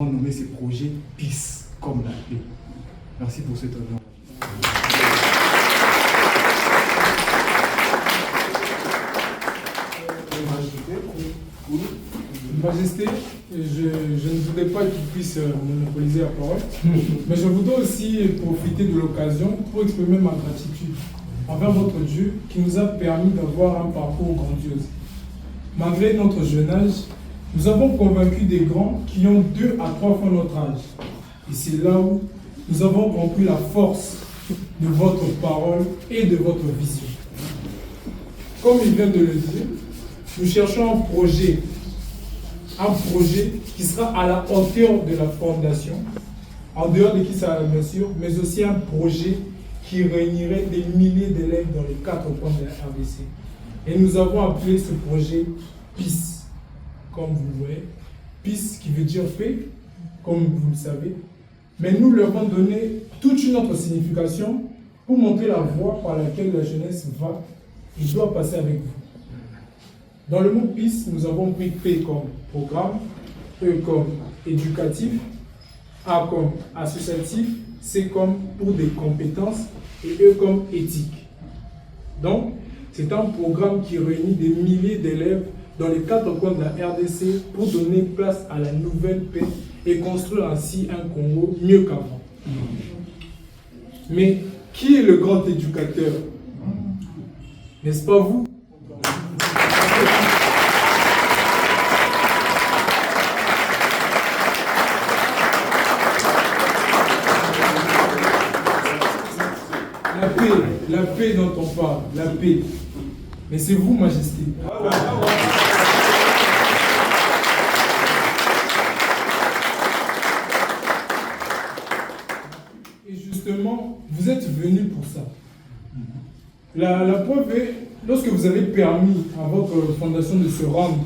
nommer ces projets PIS, comme la paix. Merci pour cet honneur. Majesté, je ne voudrais pas qu'il puisse monopoliser la parole, mais je voudrais aussi profiter de l'occasion pour exprimer ma gratitude envers votre Dieu qui nous a permis d'avoir un parcours grandiose. Malgré notre jeune âge, nous avons convaincu des grands qui ont 2 à 3 fois notre âge. Et c'est là où nous avons compris la force de votre parole et de votre vision. Comme il vient de le dire, nous cherchons un projet qui sera à la hauteur de la fondation, en dehors de qui ça bien sûr, mais aussi un projet qui réunirait des milliers d'élèves dans les 4 coins de la RDC. Et nous avons appelé ce projet PIS, comme vous le voyez. PIS qui veut dire paix, comme vous le savez. Mais nous leur avons donné toute une autre signification pour montrer la voie par laquelle la jeunesse va et doit passer avec vous. Dans le mot PIS, nous avons pris P comme programme, E comme éducatif, A comme associatif, C comme pour des compétences et E comme éthique. Donc, c'est un programme qui réunit des milliers d'élèves dans les 4 coins de la RDC pour donner place à la nouvelle paix et construire ainsi un Congo mieux qu'avant. Mais qui est le grand éducateur? N'est-ce pas vous? La paix dont on parle, la paix. Mais c'est vous, Majesté. Et justement, vous êtes venus pour ça. La preuve est, lorsque vous avez permis à votre fondation de se rendre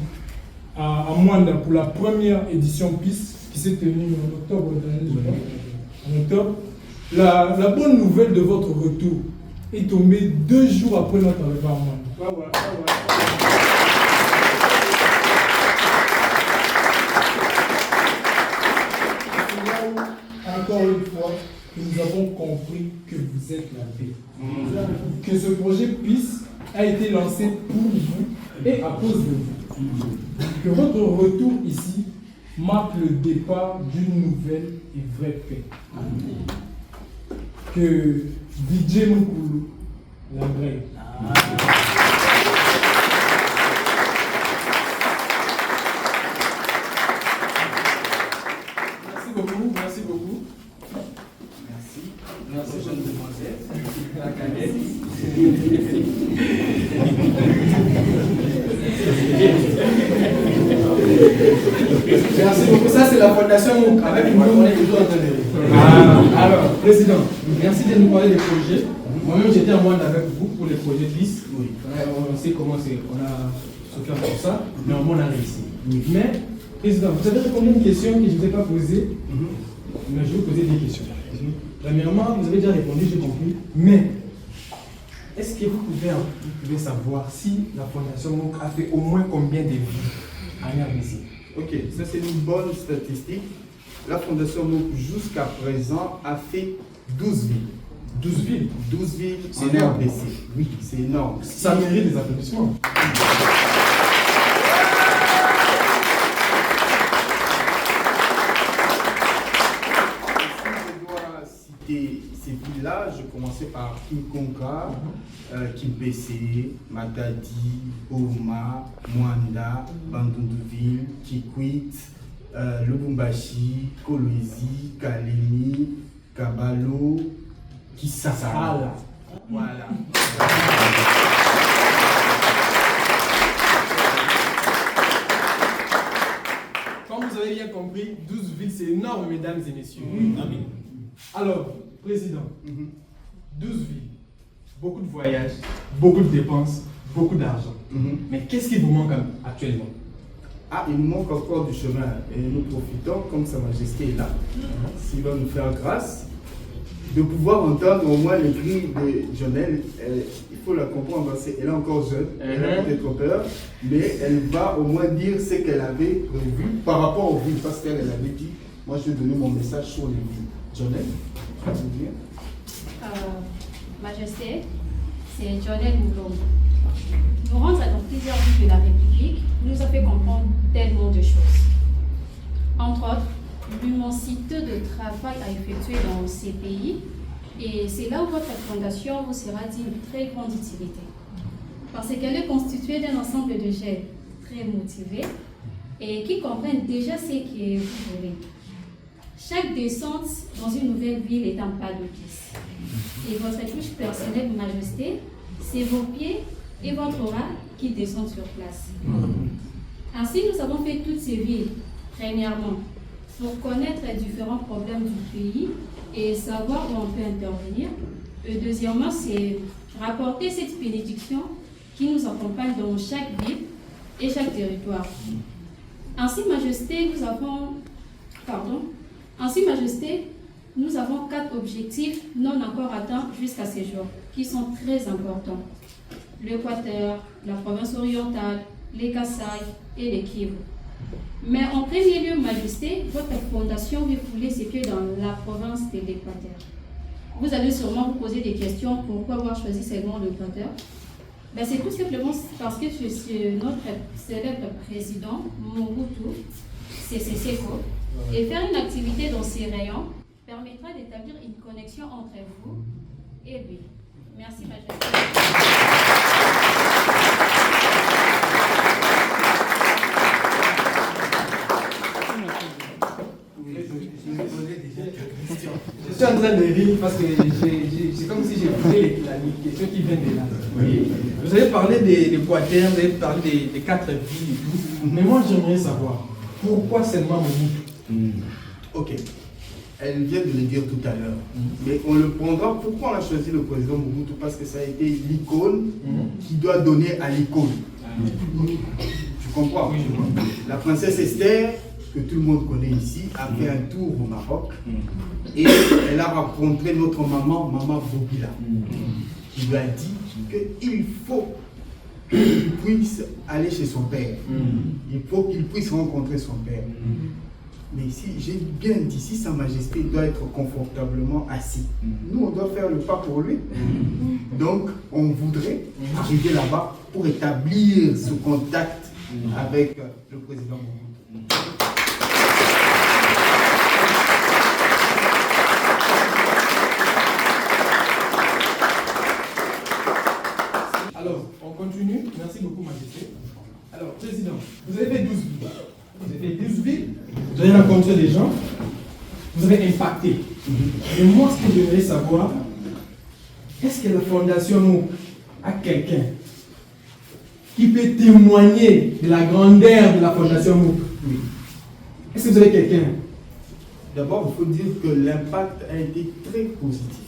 à Mwanda pour la première édition PIS, qui s'est tenue en octobre dernier, en octobre, la bonne nouvelle de votre retour est tombée 2 jours après notre arrivée à Mwanda. Encore une fois, nous avons compris que vous êtes la paix. Que ce projet PIS a été lancé pour vous et à cause de vous. Que votre retour ici marque le départ d'une nouvelle et vraie paix. Que DJ Mukulu la vraie. Merci beaucoup, merci beaucoup. Merci, jeune demoiselle. La cadette. Merci beaucoup. Ça, c'est la fondation MOOC avec une bonne monnaie toujours entendue. Alors, président, merci de nous parler des projets. Moi-même, j'étais en monde avec vous pour les projets PIS. Oui. On sait comment c'est. On a souffert pour ça, mais on a réussi. Oui. Mais, président, vous avez répondu à une question que je ne vous ai pas posée. Mais je vais vous poser des questions. Premièrement, vous avez déjà répondu, j'ai compris. Mais, est-ce que vous pouvez savoir si la fondation MOOC a fait au moins combien de vies en RDC? Ok, ça c'est une bonne statistique. La fondation MOOC jusqu'à présent a fait 12 villes. 12 villes? 12 villes C'est en énorme. RDC. Oui, c'est énorme. Ça mérite des applaudissements. Ces villes-là, je commençais par Kinkonka, Kimpese, Matadi, Boma, Mwanda, Bandunduville, Kikwit, Lubumbashi, Kolwezi, Kalemi, Kabalo, Kisasala. Voilà. Comme vous avez bien compris, 12 villes, c'est énorme, mesdames et messieurs. Amen. Alors, président, 12 villes, beaucoup de voyages, beaucoup de dépenses, beaucoup d'argent. Mais qu'est-ce qui vous manque actuellement? Ah, il nous manque encore du chemin et nous profitons, comme Sa Majesté est là, s'il va nous faire grâce, de pouvoir entendre au moins les cris de Jonelle. Il faut la comprendre, parce qu'elle est encore jeune, elle a peut-être peur, mais elle va au moins dire ce qu'elle avait prévu par rapport aux villes, parce qu'elle avait dit Moi, je vais donner mon message sur les villes. Jonel, tu veux dire? Majesté, c'est Jonel Moulom. Nous rendre dans plusieurs villes de la République nous a fait comprendre tellement de choses. Entre autres, l'immensité de travail à effectuer dans ces pays, et c'est là où votre fondation vous sera d'une très grande utilité. Parce qu'elle est constituée d'un ensemble de jeunes très motivés et qui comprennent déjà ce que vous voulez. Chaque descente dans une nouvelle ville est un pas de plus. Et votre touche personnelle, Majesté, c'est vos pieds et votre aura qui descendent sur place. Ainsi, nous avons fait toutes ces villes, premièrement, pour connaître les différents problèmes du pays et savoir où on peut intervenir. Et deuxièmement, c'est rapporter cette bénédiction qui nous accompagne dans chaque ville et chaque territoire. Ainsi, Majesté, nous avons 4 objectifs non encore atteints jusqu'à ce jour, qui sont très importants. L'Équateur, la province orientale, les Kasaï et les Kivu. Mais en premier lieu, Majesté, votre fondation veut fouler ses pieds dans la province de l'Équateur. Vous allez sûrement vous poser des questions, pourquoi avoir choisi seulement l'Équateur? Ben, c'est tout simplement parce que notre célèbre président, Mobutu Sese Seko, et faire une activité dans ces rayons permettra d'établir une connexion entre vous et lui. Merci, Majesté. Je suis en train de rire parce que c'est comme si j'ai posé les questions qui viennent de là. Oui. Vous avez parlé des Équateurs, vous avez parlé des 4 villes et tout. Mais moi, j'aimerais savoir pourquoi seulement Mobutu? Ok. Elle vient de le dire tout à l'heure. Mais on le prendra. Pourquoi on a choisi le président Mobutu? Parce que ça a été l'icône qui doit donner à l'icône. Tu comprends? Oui, je comprends. La princesse Esther, que tout le monde connaît ici, a fait un tour au Maroc et elle a rencontré notre maman Bobila, qui lui a dit qu'il faut qu'il puisse aller chez son père. Il faut qu'il puisse rencontrer son père. Mais ici, j'ai bien dit, si Sa Majesté doit être confortablement assis, nous, on doit faire le pas pour lui. Donc, on voudrait arriver là-bas pour établir ce contact avec le président Mobutu. Alors, on continue. Merci beaucoup, Majesté. Alors, Président, vous avez fait 12 villes. Vous avez fait 12 villes, vous avez rencontré des gens, vous avez impacté. Mais moi, ce que j'aimerais savoir, est-ce que la Fondation MOOC a quelqu'un qui peut témoigner de la grandeur de la Fondation MOOC? Oui. Est-ce que vous avez quelqu'un? D'abord, il faut dire que l'impact a été très positif.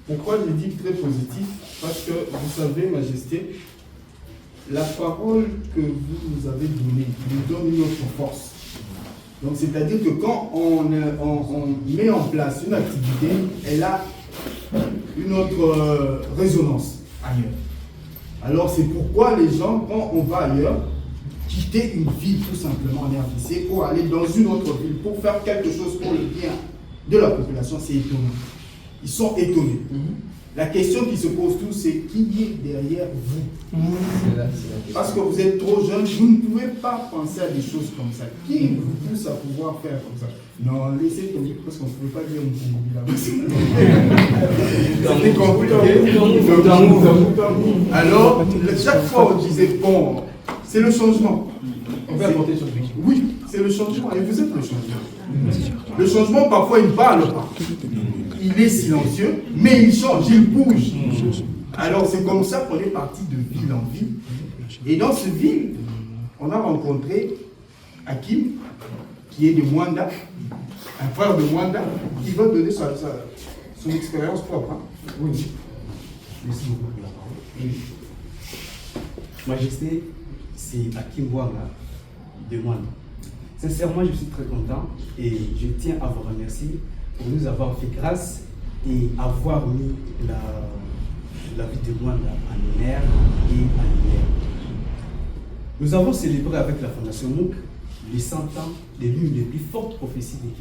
Pourquoi je dis très positif? Parce que, vous savez, Majesté, la parole que vous nous avez donnée nous donne une autre force. Donc, c'est-à-dire que quand on met en place une activité, elle a une autre résonance ailleurs. Alors, c'est pourquoi les gens, quand on va ailleurs, quitter une ville tout simplement en RDC pour aller dans une autre ville, pour faire quelque chose pour le bien de la population, c'est étonnant. Ils sont étonnés. La question qui se pose tous, c'est qui est derrière vous? Parce que vous êtes trop jeune, vous ne pouvez pas penser à des choses comme ça. Qui vous pousse à pouvoir faire comme ça? Non, laissez tomber, parce qu'on ne pouvait pas dire là-bas. Alors, chaque fois on disait, bon, c'est le changement. On peut apporter le changement. Oui, c'est le changement, et vous êtes le changement. Le changement, parfois, il ne parle pas. Il est silencieux, mais il change, il bouge. Alors c'est comme ça qu'on est parti de ville en ville. Et dans ce ville, on a rencontré Hakim, qui est de Mwanda, un frère de Mwanda, qui va donner son expérience propre. Oui. Merci beaucoup pour la parole. Oui. Majesté, c'est Hakim Mwanda de Mwanda. Sincèrement, je suis très content et je tiens à vous remercier pour nous avoir fait grâce et avoir mis la vie de Mwanda en honneur et en lumière. Nous avons célébré avec la Fondation MOOC les 100 ans de l'une des plus fortes prophéties de Kimwa.